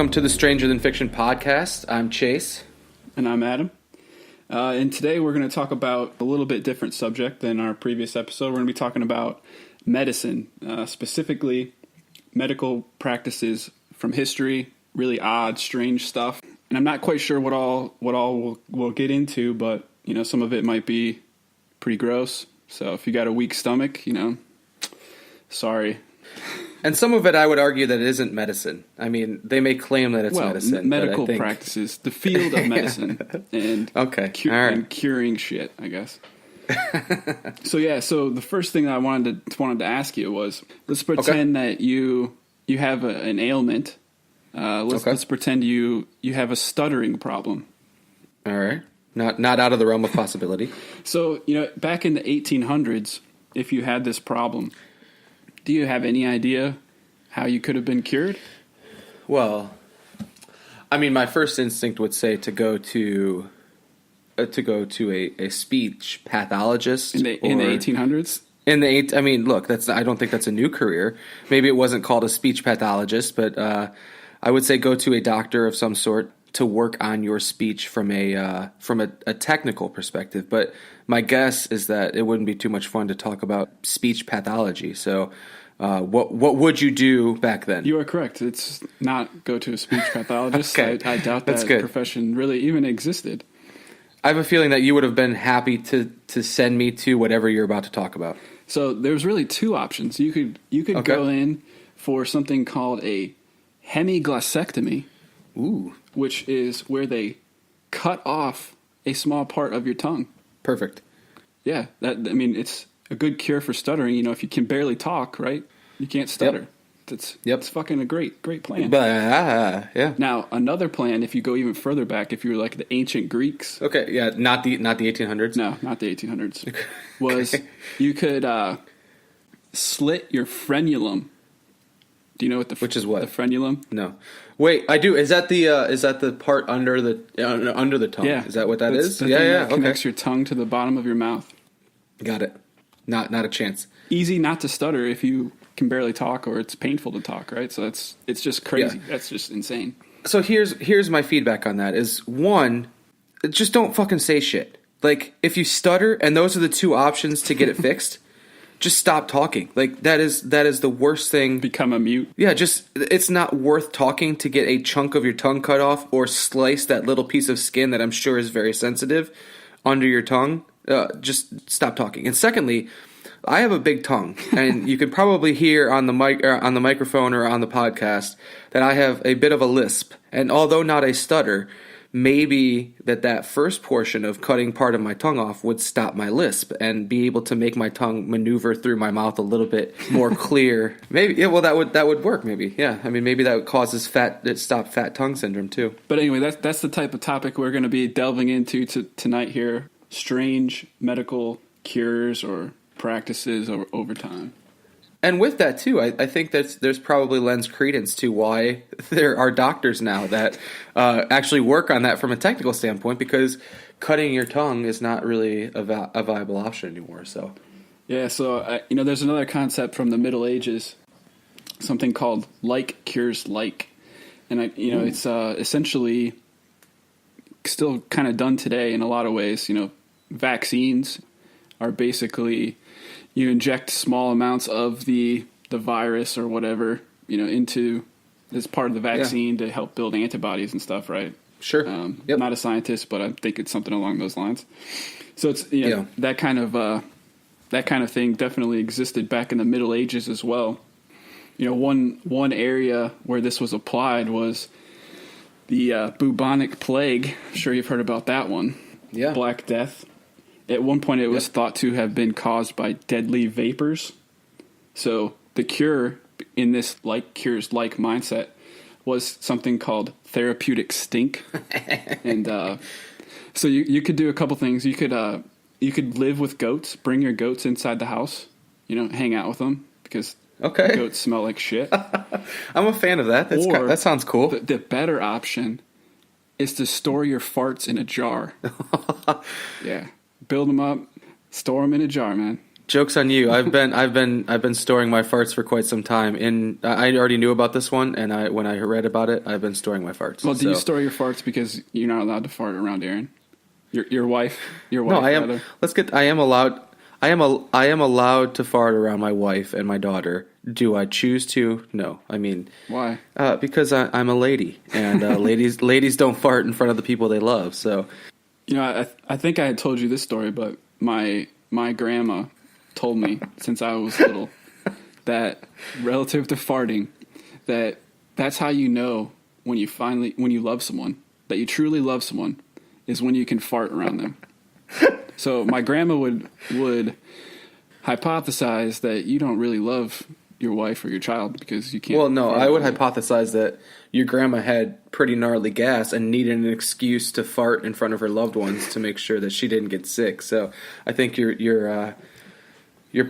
welcome to the Stranger Than Fiction podcast. I'm Chase. And I'm Adam. And today we're going to talk about a little bit different subject than our previous episode. We're going to be talking about medicine, specifically medical practices from history, really odd, strange stuff. And I'm not quite sure what all we'll get into, but some of it might be pretty gross. So if you got a weak stomach, sorry. And some of it, I would argue that it isn't medicine. I mean, they may claim that it's medicine. Medical practices, the field of medicine, and and curing shit, I guess. So the first thing that I wanted to ask you was, let's pretend that you have an ailment. Let's pretend you have a stuttering problem. All right, not out of the realm of possibility. So back in the 1800s, if you had this problem, do you have any idea how you could have been cured? Well, I mean, my first instinct would say to go to a speech pathologist in the 1800s. I don't think that's a new career. Maybe it wasn't called a speech pathologist, but I would say go to a doctor of some sort to work on your speech from a technical perspective. But my guess is that it wouldn't be too much fun to talk about speech pathology. So what would you do back then? You are correct. It's not go to a speech pathologist. Okay. I doubt that profession really even existed. I have a feeling that you would have been happy to send me to whatever you're about to talk about. So there's really two options. You could go in for something called a hemiglossectomy. Ooh. Which is where they cut off a small part of your tongue. Perfect. Yeah, it's a good cure for stuttering. If you can barely talk, right? You can't stutter. Yep. It's fucking a great plan. Yeah. Now, another plan, if you go even further back, if you're like the ancient Greeks. Okay, yeah, not the 1800s. No, not the 1800s. Was you could slit your frenulum. Do you know what which is what? The frenulum? No. Wait, I do. Is that the part under the tongue? Yeah. Is that what that is? The thing that connects your tongue to the bottom of your mouth. Got it. Not a chance. Easy not to stutter if you can barely talk or it's painful to talk, right? So it's just crazy. Yeah. That's just insane. So here's my feedback on that is, one, just don't fucking say shit. Like, if you stutter and those are the two options to get it fixed, just stop talking. Like, that is the worst thing. Become a mute. Yeah, it's not worth talking to get a chunk of your tongue cut off or slice that little piece of skin that I'm sure is very sensitive under your tongue. Just stop talking. And secondly, I have a big tongue, and you can probably hear on the microphone or on the podcast that I have a bit of a lisp. And although not a stutter, maybe that first portion of cutting part of my tongue off would stop my lisp and be able to make my tongue maneuver through my mouth a little bit more clear. Maybe, yeah, well, that would work, maybe. Yeah, I mean, maybe that causes fat tongue syndrome, too. But anyway, that's the type of topic we're going to be delving into tonight here. Strange medical cures or practices over time. And with that, too, I think that there's probably lends credence to why there are doctors now that actually work on that from a technical standpoint, because cutting your tongue is not really a viable option anymore. So, yeah, so, there's another concept from the Middle Ages, something called like cures like. And, it's essentially still kind of done today in a lot of ways. Vaccines are basically, you inject small amounts of the virus or whatever, into as part of the vaccine to help build antibodies and stuff, right? Sure. I'm not a scientist, but I think it's something along those lines. So it's that kind of thing definitely existed back in the Middle Ages as well. One area where this was applied was the bubonic plague. I'm sure you've heard about that one. Yeah. Black Death. At one point, it was thought to have been caused by deadly vapors. So the cure in this like cures like mindset was something called therapeutic stink. And so you could do a couple things. You could live with goats, bring your goats inside the house, hang out with them because goats smell like shit. I'm a fan of that. That sounds cool. The better option is to store your farts in a jar. Yeah. Build them up, store them in a jar, man. Joke's on you. I've been storing my farts for quite some time. And I already knew about this one, and when I read about it, I've been storing my farts. Well, do you store your farts because you're not allowed to fart around Aaron? Your wife? No, I am. rather? I am allowed. I am allowed to fart around my wife and my daughter. Do I choose to? No. I mean, Why? because I'm a lady, and ladies don't fart in front of the people they love. So, You know, I think I had told you this story, but my grandma told me since I was little that relative to farting, that's how you know when you love someone, that you truly love someone, is when you can fart around them. So my grandma would hypothesize that you don't really love your wife or your child because you can't. well, no, fart I would around them. hypothesize that your grandma had pretty gnarly gas and needed an excuse to fart in front of her loved ones to make sure that she didn't get sick. So I think your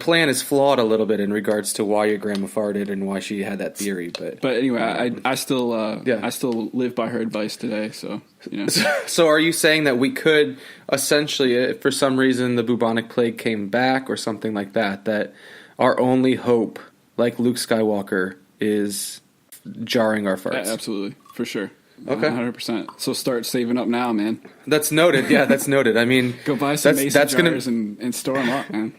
plan is flawed a little bit in regards to why your grandma farted and why she had that theory. But anyway, I still Yeah. I still live by her advice today. So you know. So are you saying that we could essentially, if for some reason the bubonic plague came back or something like that, that our only hope, like Luke Skywalker, is jarring our farts? Yeah, absolutely, for sure. Okay. 100%. So start saving up now, man. That's noted. Yeah, that's noted. I mean, Go buy some mason that's gonna jars and store them up, man.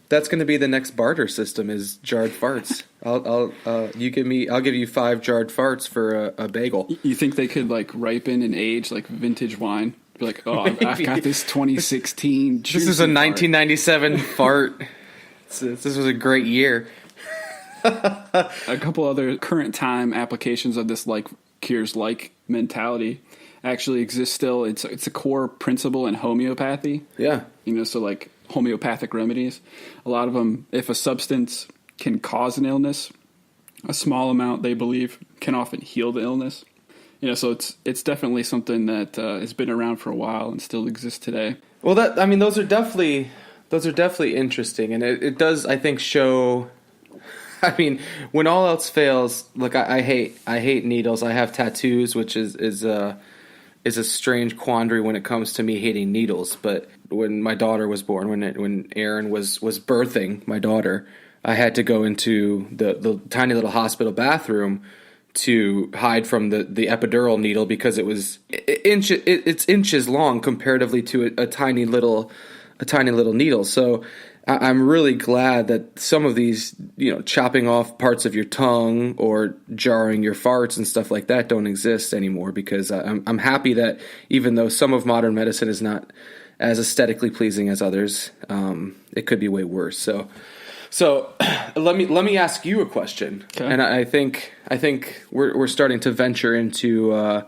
that's gonna be the next barter system is jarred farts. I'll give you 5 jarred farts for a bagel. You think they could like ripen and age like vintage wine? Be like, oh, I've got this 2016. This is a juicy fart. 1997 fart. This was a great year. A couple other current time applications of this like cures like mentality actually exist still. It's a core principle in homeopathy. Yeah. You know, so like homeopathic remedies, a lot of them, if a substance can cause an illness, a small amount they believe can often heal the illness. You know, so it's definitely something that has been around for a while and still exists today. Well, those are definitely interesting, and it does, I think, show. I mean, when all else fails, look, I hate needles. I have tattoos, which is a strange quandary when it comes to me hating needles. But when my daughter was born, when Erin was birthing my daughter, I had to go into the tiny little hospital bathroom to hide from the epidural needle because it was it's inches long comparatively to a tiny little needle. So I'm really glad that some of these, chopping off parts of your tongue or jarring your farts and stuff like that don't exist anymore, because I'm happy that even though some of modern medicine is not as aesthetically pleasing as others, it could be way worse. So let me ask you a question, Okay. and I think we're starting to venture into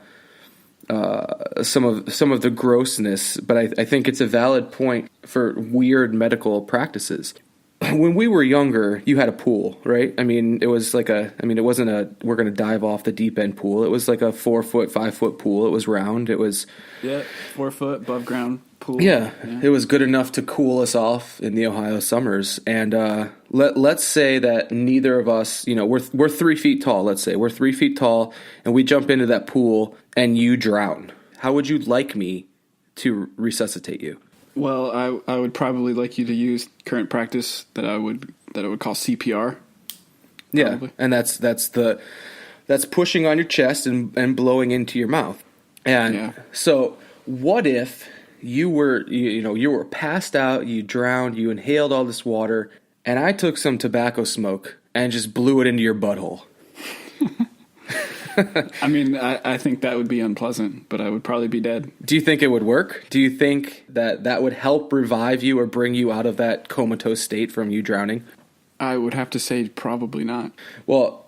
some of the grossness, but I think it's a valid point for weird medical practices. When we were younger, you had a pool, right? I mean, it was like it wasn't we're going to dive off the deep end pool. It was like a 4 foot, 5 foot pool. It was round. It was 4 foot above ground pool. Yeah, it was good enough to cool us off in the Ohio summers. And let's say that neither of us, we're 3 feet tall. Let's say we're 3 feet tall, and we jump into that pool, and you drown. How would you like me to resuscitate you? Well, I would probably like you to use current practice that I would call CPR. Yeah, Probably. and that's pushing on your chest and blowing into your mouth. And Yeah. so, what if you were you were passed out, you drowned, you inhaled all this water, and I took some tobacco smoke and just blew it into your butthole? I mean, I think that would be unpleasant, but I would probably be dead. Do you think it would work? Do you think that would help revive you or bring you out of that comatose state from you drowning? I would have to say probably not. Well,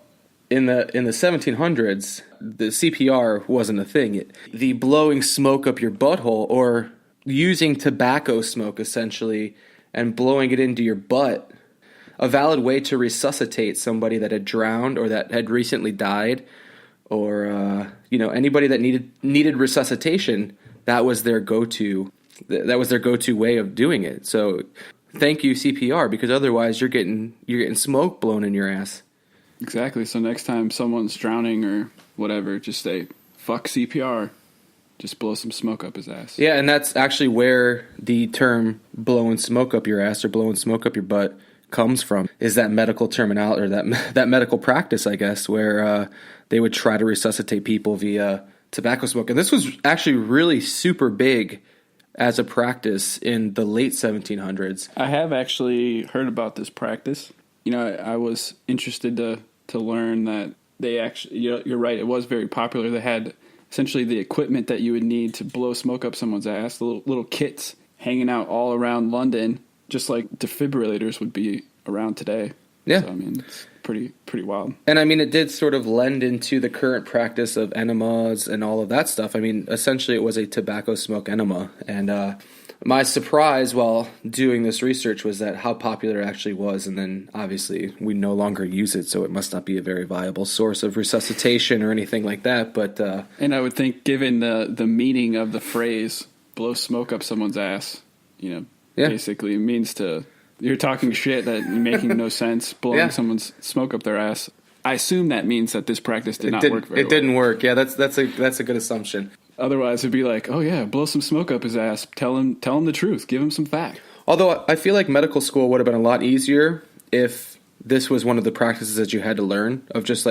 in the 1700s, the CPR wasn't a thing. The blowing smoke up your butthole, or using tobacco smoke essentially and blowing it into your butt, a valid way to resuscitate somebody that had drowned or that had recently died, or anybody that needed resuscitation. That was their go-to. That was their go-to way of doing it. So, thank you CPR, because otherwise you're getting smoke blown in your ass. Exactly. So next time someone's drowning or whatever, just say, fuck CPR. just blow some smoke up his ass. Yeah, and that's actually where the term blowing smoke up your ass or blowing smoke up your butt comes from, is that medical terminology, or that medical practice, I guess, where they would try to resuscitate people via tobacco smoke. And this was actually really super big as a practice in the late 1700s. I have actually heard about this practice. You know, I was interested to learn that they actually, you're right, it was very popular. They had essentially the equipment that you would need to blow smoke up someone's ass, the little kits hanging out all around London, just like defibrillators would be around today. Yeah. So, I mean, it's pretty wild. And I mean, it did sort of lend into the current practice of enemas and all of that stuff. I mean, essentially it was a tobacco smoke enema. And my surprise while doing this research was that how popular it actually was. And then obviously we no longer use it, so it must not be a very viable source of resuscitation or anything like that. But and I would think, given the meaning of the phrase blow smoke up someone's ass, basically it means you're talking shit that you're making no sense, blowing someone's smoke up their ass. I assume that means that this practice did not work very well. It didn't work. Yeah, that's a good assumption. Otherwise, it'd be like, oh yeah, blow some smoke up his ass. Tell him the truth. Give him some fact. Although I feel like medical school would have been a lot easier if this was one of the practices that you had to learn, of just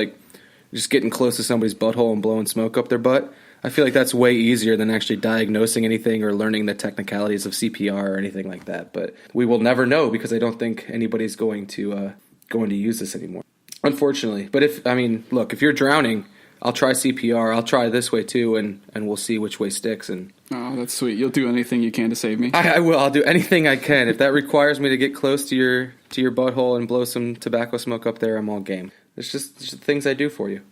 getting close to somebody's butthole and blowing smoke up their butt. I feel like that's way easier than actually diagnosing anything or learning the technicalities of CPR or anything like that. But we will never know, because I don't think anybody's going to use this anymore, unfortunately. But if you're drowning, I'll try CPR. I'll try this way too, and we'll see which way sticks. And oh, that's sweet. You'll do anything you can to save me. I will. I'll do anything I can. If that requires me to get close to your butthole and blow some tobacco smoke up there, I'm all game. It's just things I do for you.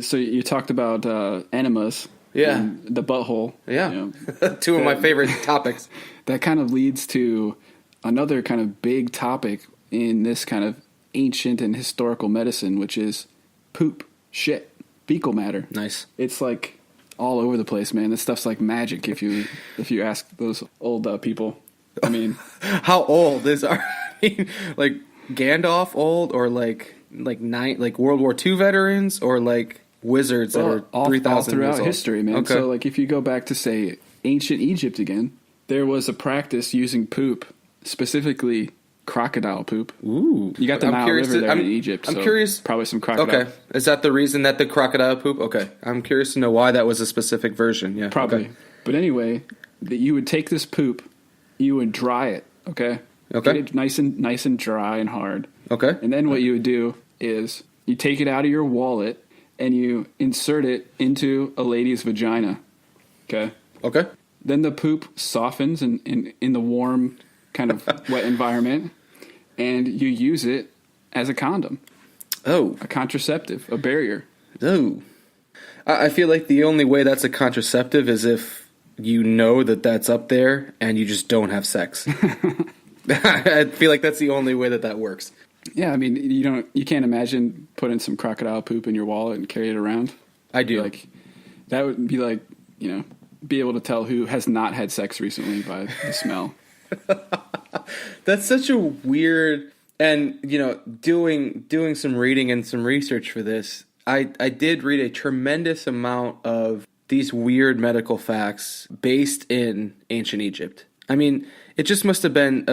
So you talked about enemas. Yeah. And the butthole. Yeah. Two of my favorite topics. That kind of leads to another kind of big topic in this kind of ancient and historical medicine, which is poop, shit, fecal matter. Nice. It's like all over the place, man. This stuff's like magic if you ask those old people. I mean, how old is our? Like Gandalf old, or like World War II veterans, or like wizards that are 3,000 all years throughout old? history, man. Okay. So like if you go back to, say, ancient Egypt again, there was a practice using poop, specifically crocodile poop. Ooh. You got the Nile River there in Egypt. I'm curious. Probably some crocodile. Okay. Is that the reason that the crocodile poop? Okay. I'm curious to know why that was a specific version. Yeah. Probably. Okay. But anyway, that you would take this poop, you would dry it, okay? Okay. Get it nice and dry and hard. Okay. And then what you would do is you take it out of your wallet and you insert it into a lady's vagina. Okay? Okay. Then the poop softens in the warm, kind of wet environment, and you use it as a condom. Oh. A contraceptive, a barrier. Oh. I feel like the only way that's a contraceptive is if you know that that's up there and you just don't have sex. I feel like that's the only way that works. Yeah, I mean, you can't imagine putting some crocodile poop in your wallet and carry it around. I do. That would be like, be able to tell who has not had sex recently by the smell. That's such a weird, and doing some reading and some research for this, I did read a tremendous amount of these weird medical facts based in ancient Egypt. I mean, it just must have been.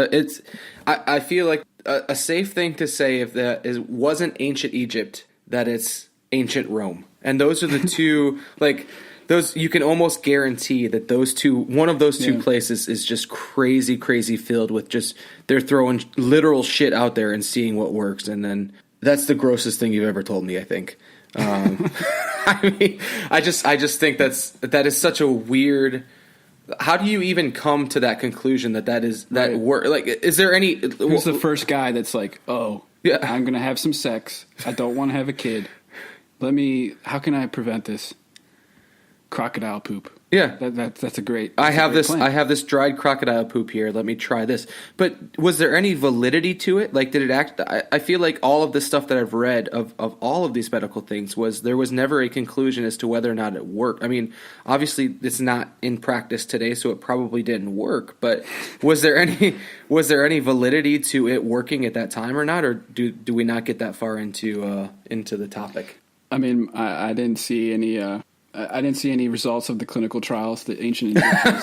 I feel like a safe thing to say if that wasn't ancient Egypt, that it's ancient Rome, and those are the two. Like those, you can almost guarantee that one of those two places is just crazy filled with just they're throwing literal shit out there and seeing what works, and then that's the grossest thing you've ever told me, I think. I mean, I just think that is such a weird. How do you even come to that conclusion that is that right. work? Like, is there any? Who's the first guy that's like, oh, yeah, I'm gonna have some sex. I don't want to have a kid. How can I prevent this? Crocodile poop. Yeah, that's a great. I have plan. I have this dried crocodile poop here. Let me try this. But was there any validity to it? Like, did it act? I feel like all of the stuff that I've read of all of these medical things there was never a conclusion as to whether or not it worked. I mean, obviously it's not in practice today, so it probably didn't work. But was there any validity to it working at that time or not, or do we not get that far into the topic? I mean, I didn't see any I didn't see any results of the clinical trials. The ancient Egyptians